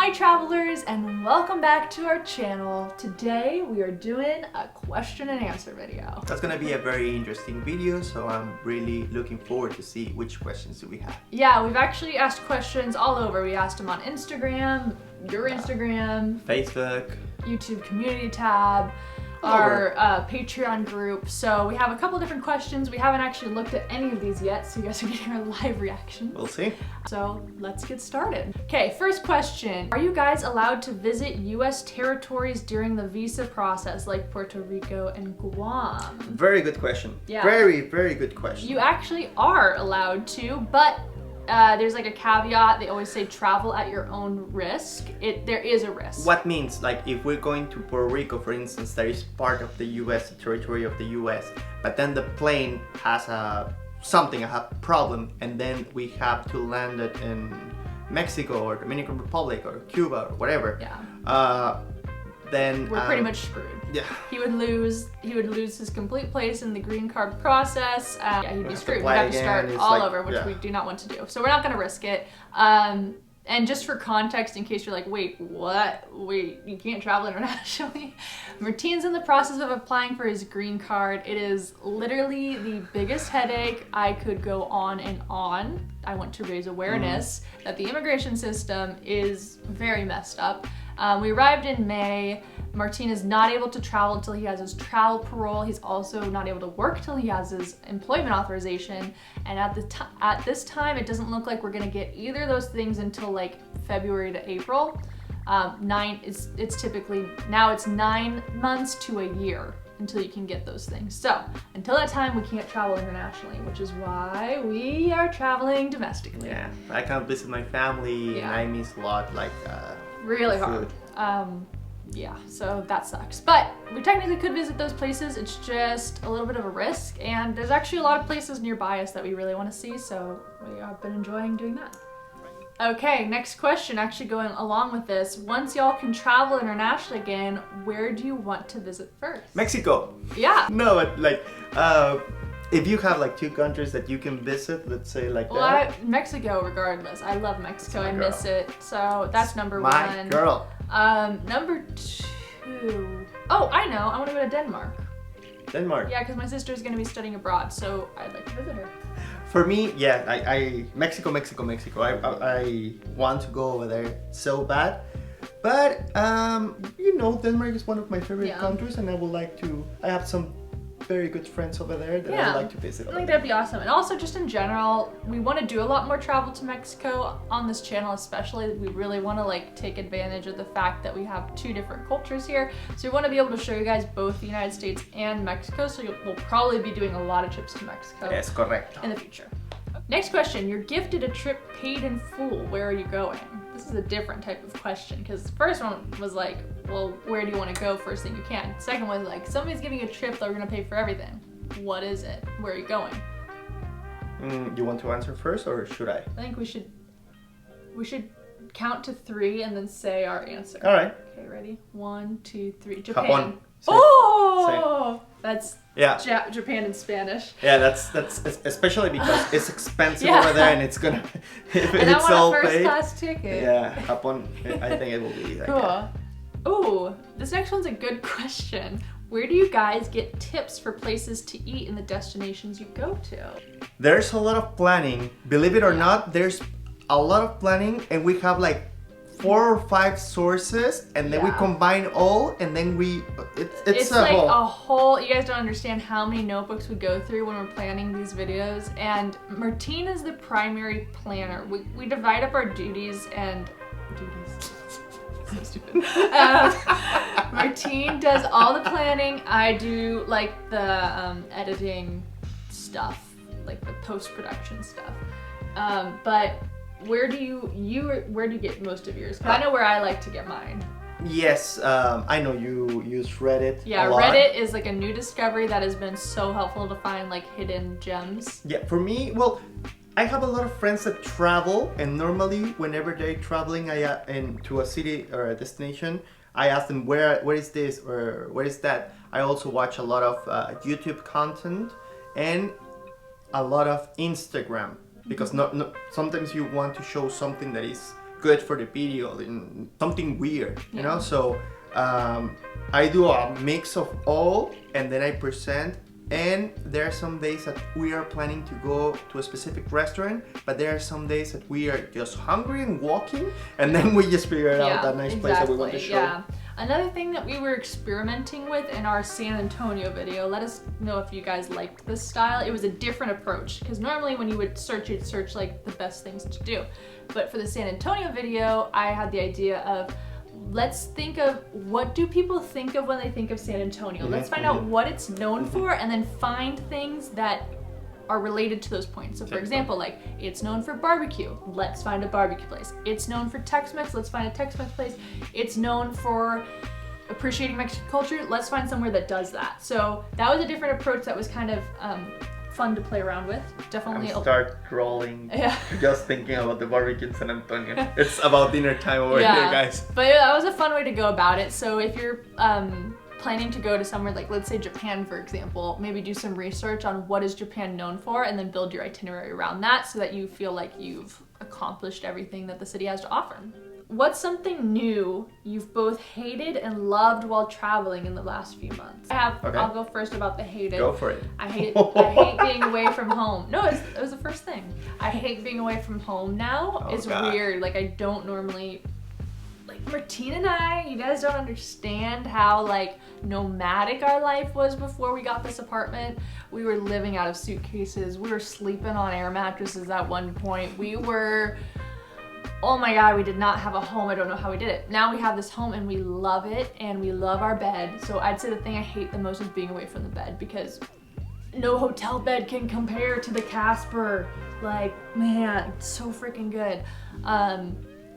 Hi travelers, and welcome back to our channel. Today we are doing a question and answer video. That's gonna be a very interesting video, so I'm really looking forward to see which questions do we have. Yeah, we've actually asked questions all over. We asked them on Instagram, your Instagram, Facebook, YouTube community tab, our Patreon group. So we have a couple different questions. We haven't actually looked at any of these yet, so you guys are getting our live reactions. We'll see. So let's get started. Okay, first question. Are you guys allowed to visit US territories during the visa process, like Puerto Rico and Guam? Very good question. Yeah. Very, very good question. You actually are allowed to, but there's like a caveat. They always say travel at your own risk. There is a risk. What means, like, if we're going to Puerto Rico, for instance, that is part of the US, the territory of the US, but then the plane has a problem, and then we have to land it in Mexico or Dominican Republic or Cuba or whatever. Yeah. Then we're pretty much screwed. Yeah. He would lose his complete place in the green card process. Yeah, he'd be screwed. We'd have to start all over, which we do not want to do. So we're not going to risk it. And just for context, in case you're like, wait, what? Wait, you can't travel internationally? Martin's in the process of applying for his green card. It is literally the biggest headache. I could go on and on. I want to raise awareness that the immigration system is very messed up. We arrived in May. Martin is not able to travel until he has his travel parole. He's also not able to work till he has his employment authorization. And at this time, it doesn't look like we're gonna get either of those things until like February to April. It's typically, now it's 9 months to a year until you can get those things. So until that time, we can't travel internationally, which is why we are traveling domestically. Yeah, I can't visit my family, and I miss a lot, like really hard. Yeah, so that sucks. But we technically could visit those places. It's just a little bit of a risk, and there's actually a lot of places nearby us that we really want to see, so we have been enjoying doing that. Okay, next question, actually going along with this. Once y'all can travel internationally again, where do you want to visit first? Mexico. Yeah. No, but like, if you have like 2 countries that you can visit, let's say like Mexico regardless. I love Mexico. I miss it. So that's number one. My girl. Number 2. Oh, I know. I want to go to Denmark. Denmark. Yeah, because my sister is going to be studying abroad, so I'd like to visit her. For me, yeah, Mexico. I want to go over there so bad. But, you know, Denmark is one of my favorite countries, and I have some very good friends over there that I would like to visit. I think that'd be awesome. And also, just in general, we want to do a lot more travel to Mexico on this channel, especially. We really want to like take advantage of the fact that we have 2 different cultures here. So we want to be able to show you guys both the United States and Mexico. So we'll probably be doing a lot of trips to Mexico. Yes, correct. In the future. Next question, you're gifted a trip paid in full. Where are you going? This is a different type of question, because the first one was like, well, where do you want to go first thing you can? Second one was like, somebody's giving you a trip that we're going to pay for everything. What is it? Where are you going? You want to answer first, or should I? I think we should count to 3 and then say our answer. All right. Okay, ready? 1, 2, 3. Japan. Japan. Oh! That's Japan in Spanish. Yeah, that's especially because it's expensive over there, and it's gonna if and it's I all want a paid. first-class ticket. Yeah, Japan. I think it will be like cool. Oh, this next one's a good question. Where do you guys get tips for places to eat in the destinations you go to? There's a lot of planning. Believe it or not, there's a lot of planning, and we have like 4 or 5 sources, and then we combine all, and then it's like a whole, you guys don't understand how many notebooks we go through when we're planning these videos, and Martin is the primary planner. We divide up our duties and so stupid. Martin does all the planning. I do like the editing stuff, like the post-production stuff. But where do you get most of yours? 'Cause I know where I like to get mine. Yes, I know you use Reddit. Yeah, a lot. Reddit is like a new discovery that has been so helpful to find like hidden gems. Yeah, for me, well, I have a lot of friends that travel, and normally whenever they're traveling to a city or a destination, I ask them where is this or where is that. I also watch a lot of YouTube content and a lot of Instagram, because sometimes you want to show something that is good for the video and something weird, you know. So I do a mix of all, and then I present. And there are some days that we are planning to go to a specific restaurant, but there are some days that we are just hungry and walking, and then we just figure out that nice place that we want to show. Yeah. Another thing that we were experimenting with in our San Antonio video, let us know if you guys liked this style. It was a different approach, because normally when you would search, you'd search like the best things to do. But for the San Antonio video, I had the idea of, let's think of what do people think of when they think of San Antonio. Let's find out what it's known for, and then find things that are related to those points. So for example, like, it's known for barbecue, let's find a barbecue place. It's known for Tex-Mex, let's find a Tex-Mex place. It's known for appreciating Mexican culture, let's find somewhere that does that. So that was a different approach that was kind of fun to play around with. Definitely. Start rolling. Just thinking about the barbecue in San Antonio. It's about dinner time over here, guys. But that was a fun way to go about it. So if you're planning to go to somewhere like, let's say Japan, for example, maybe do some research on what is Japan known for, and then build your itinerary around that so that you feel like you've accomplished everything that the city has to offer. What's something new you've both hated and loved while traveling in the last few months? I'll go first about the hated. Go for it. I hate being away from home. No, it was the first thing. I hate being away from home now. It's weird. Like, I don't normally, like, Martine and I, you guys don't understand how like nomadic our life was before we got this apartment. We were living out of suitcases. We were sleeping on air mattresses at one point. We were, oh my God, we did not have a home. I don't know how we did it. Now we have this home and we love it, and we love our bed. So I'd say the thing I hate the most is being away from the bed, because no hotel bed can compare to the Casper. Like, man, it's so freaking good.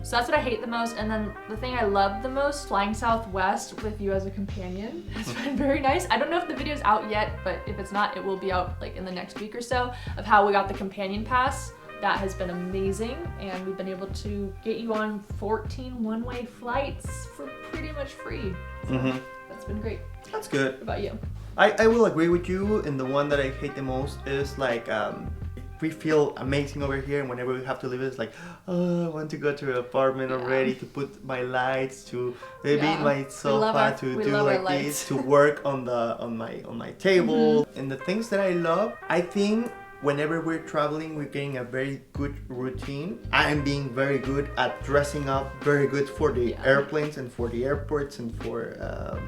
So that's what I hate the most. And then the thing I love the most, flying Southwest with you as a companion. It's been very nice. I don't know if the video's out yet, but if it's not, it will be out like in the next week or so, of how we got the companion pass. That has been amazing, and we've been able to get you on 14 one-way flights for pretty much free. So that's been great. That's good. What about you? I will agree with you, and the one that I hate the most is like, we feel amazing over here, and whenever we have to leave, it's like, oh, I want to go to an apartment already, to put my lights, to be in my sofa, to do like this, to work on my table. And the things that I love, I think whenever we're traveling, we're getting a very good routine. I'm being very good at dressing up, very good for the airplanes and for the airports and for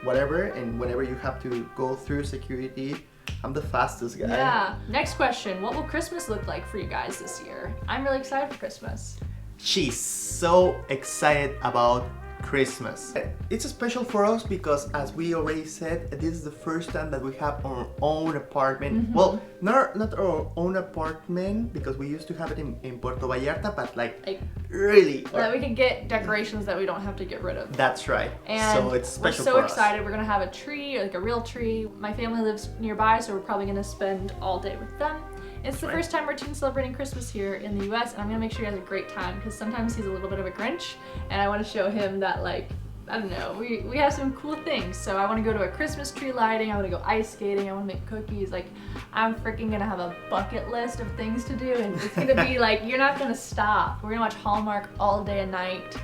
whatever. And whenever you have to go through security, I'm the fastest guy. Yeah. Next question. What will Christmas look like for you guys this year? I'm really excited for Christmas. She's so excited about Christmas. It's special for us because, as we already said, this is the first time that we have our own apartment. Well, not our own apartment, because we used to have it in Puerto Vallarta, but like really. That we can get decorations that we don't have to get rid of. That's right. And so it's special we're so for excited. us. We're gonna have a tree, like a real tree. My family lives nearby, so we're probably gonna spend all day with them. It's the first time Martine's celebrating Christmas here in the US, and I'm gonna make sure he has a great time, because sometimes he's a little bit of a Grinch, and I want to show him that, like, I don't know, we have some cool things. So I want to go to a Christmas tree lighting, I want to go ice skating, I want to make cookies. Like, I'm freaking gonna have a bucket list of things to do, and it's gonna be like, you're not gonna stop. We're gonna watch Hallmark all day and night.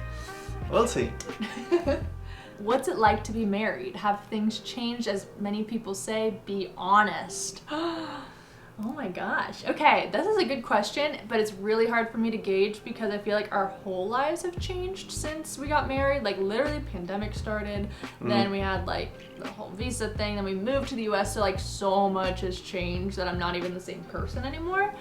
We'll see. What's it like to be married? Have things changed, as many people say? Be honest. Oh my gosh. Okay, this is a good question, but it's really hard for me to gauge because I feel like our whole lives have changed since we got married. Like, literally, pandemic started, then we had like the whole visa thing, then we moved to the US, so like so much has changed that I'm not even the same person anymore.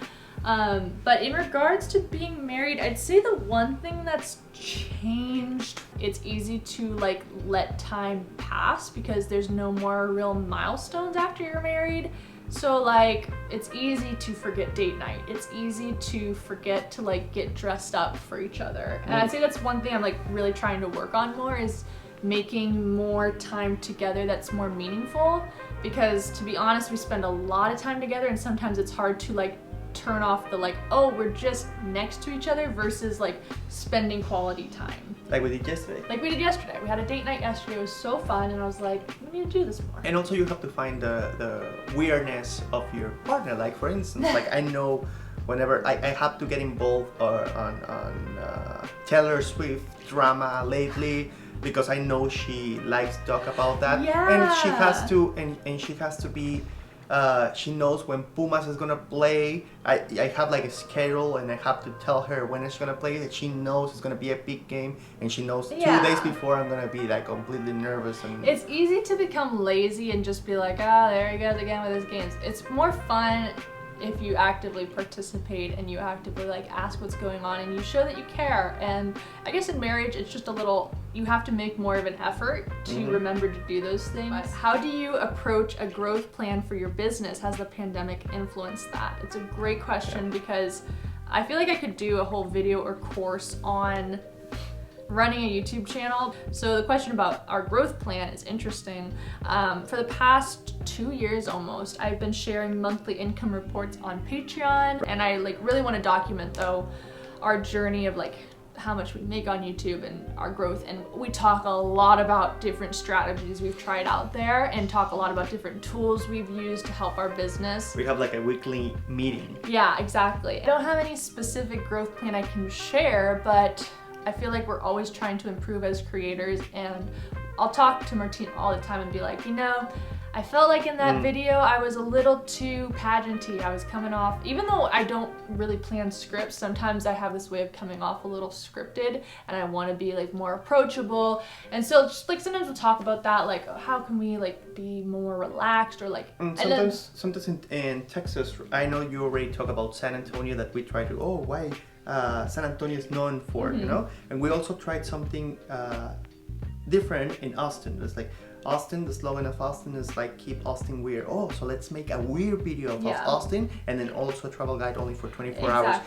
But in regards to being married, I'd say the one thing that's changed, it's easy to like let time pass because there's no more real milestones after you're married. So like, it's easy to forget date night. It's easy to forget to like get dressed up for each other. And I'd say that's one thing I'm like really trying to work on more, is making more time together that's more meaningful. Because to be honest, we spend a lot of time together, and sometimes it's hard to like turn off the like, oh, we're just next to each other, versus like spending quality time. Like we did yesterday. Like we did yesterday. We had a date night yesterday. It was so fun, and I was like, we need to do this more. And also you have to find the weirdness of your partner. Like, for instance, like I know whenever I have to get involved on Taylor Swift drama lately, because I know she likes to talk about that. Yeah. And she has to, and she has to be, she knows when Pumas is gonna play. I have like a schedule, and I have to tell her when it's gonna play. That she knows it's gonna be a big game, and she knows 2 days before I'm gonna be like completely nervous. And it's easy to become lazy and just be like, ah, there he goes again with his games. It's more fun if you actively participate and you actively like ask what's going on and you show that you care. And I guess in marriage it's just a little, you have to make more of an effort to remember to do those things. How do you approach a growth plan for your business? Has the pandemic influenced that? It's a great question because I feel like I could do a whole video or course on running a YouTube channel. So the question about our growth plan is interesting. For the past 2 years almost, I've been sharing monthly income reports on Patreon, and I like really want to document though our journey of like how much we make on YouTube and our growth. And we talk a lot about different strategies we've tried out there and talk a lot about different tools we've used to help our business. we have like a weekly meeting. Yeah, exactly. I don't have any specific growth plan I can share, but I feel like we're always trying to improve as creators, and I'll talk to Martin all the time and be like, you know, I felt like in that video I was a little too pageanty. I was coming off, even though I don't really plan scripts, sometimes I have this way of coming off a little scripted and I want to be like more approachable. And so just like sometimes we'll talk about that, like how can we like be more relaxed or like sometimes in Texas, I know you already talk about San Antonio, that we try to, why San Antonio is known for, you know, and we also tried something different in Austin. It's like Austin, the slogan of Austin is like keep Austin weird. So let's make a weird video of Austin, and then also a travel guide only for 24 hours.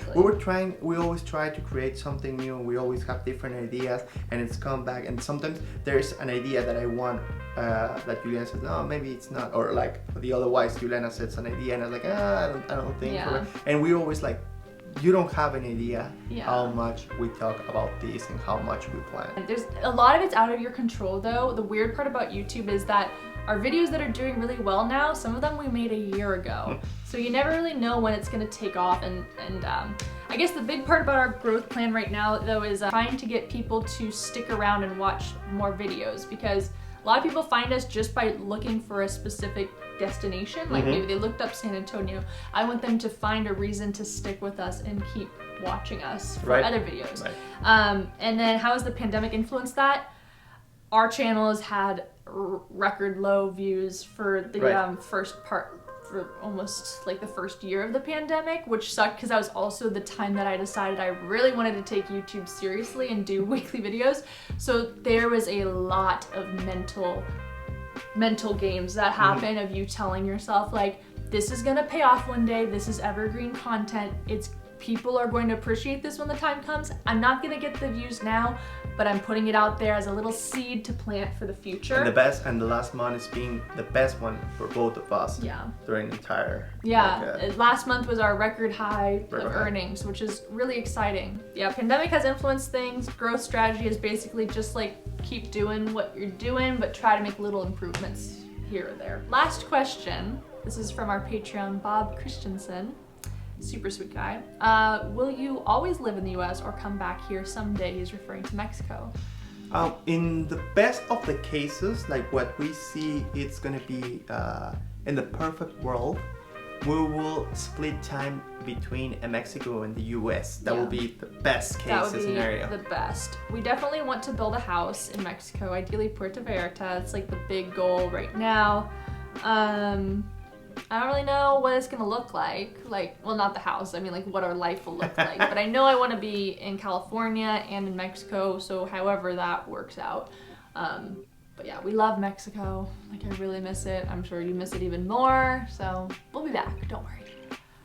We always try to create something new. We always have different ideas, and it's come back. And sometimes there's an idea that I want that Juliana says, no, maybe it's not, or like the otherwise Juliana says an idea, and I'm like, I don't think. And we always like, you don't have an idea how much we talk about this and how much we plan. There's a lot of it's out of your control though. The weird part about YouTube is that our videos that are doing really well now, some of them we made a year ago. So you never really know when it's gonna take off. And I guess the big part about our growth plan right now though is trying to get people to stick around and watch more videos, because a lot of people find us just by looking for a specific destination. Like maybe they looked up San Antonio. I want them to find a reason to stick with us and keep watching us for other videos. And then how has the pandemic influenced that? Our channel has had record low views for the first part, for almost like the first year of the pandemic, which sucked because that was also the time that I decided I really wanted to take YouTube seriously and do weekly videos. So there was a lot of mental games that happen of you telling yourself like, this is gonna pay off one day, this is evergreen content, people are going to appreciate this when the time comes. I'm not gonna get the views now, but I'm putting it out there as a little seed to plant for the future. And the last month is being the best one for both of us. During the entire. Last month was our record high of earnings, which is really exciting. Pandemic has influenced things. Growth strategy is basically just like keep doing what you're doing, but try to make little improvements here or there. Last question. This is from our Patreon, Bob Christensen. Super sweet guy. Will you always live in the US or come back here someday? He's referring to Mexico. In the best of the cases, like what we see, it's gonna be in the perfect world, we will split time between Mexico and the US. That will be the best case scenario. That would be the best. We definitely want to build a house in Mexico, ideally Puerto Vallarta. It's like the big goal right now. I don't really know what it's gonna look like. Well, not the house, I mean like what our life will look like. But I know I wanna be in California and in Mexico, so however that works out. But yeah, we love Mexico. Like I really miss it. I'm sure you miss it even more. So we'll be back, don't worry.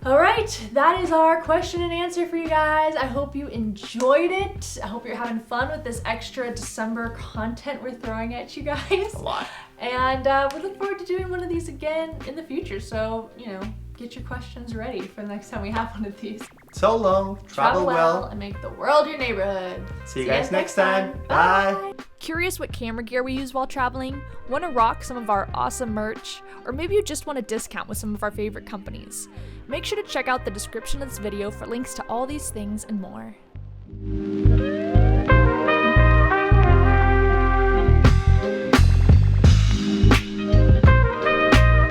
All right, that is our question and answer for you guys. I hope you enjoyed it. I hope you're having fun with this extra December content we're throwing at you guys. A lot. And we look forward to doing one of these again in the future. So, you know, get your questions ready for the next time we have one of these. So long, travel well, and make the world your neighborhood. See you guys next time. Bye. Curious what camera gear we use while traveling? Want to rock some of our awesome merch? Or maybe you just want a discount with some of our favorite companies? Make sure to check out the description of this video for links to all these things and more.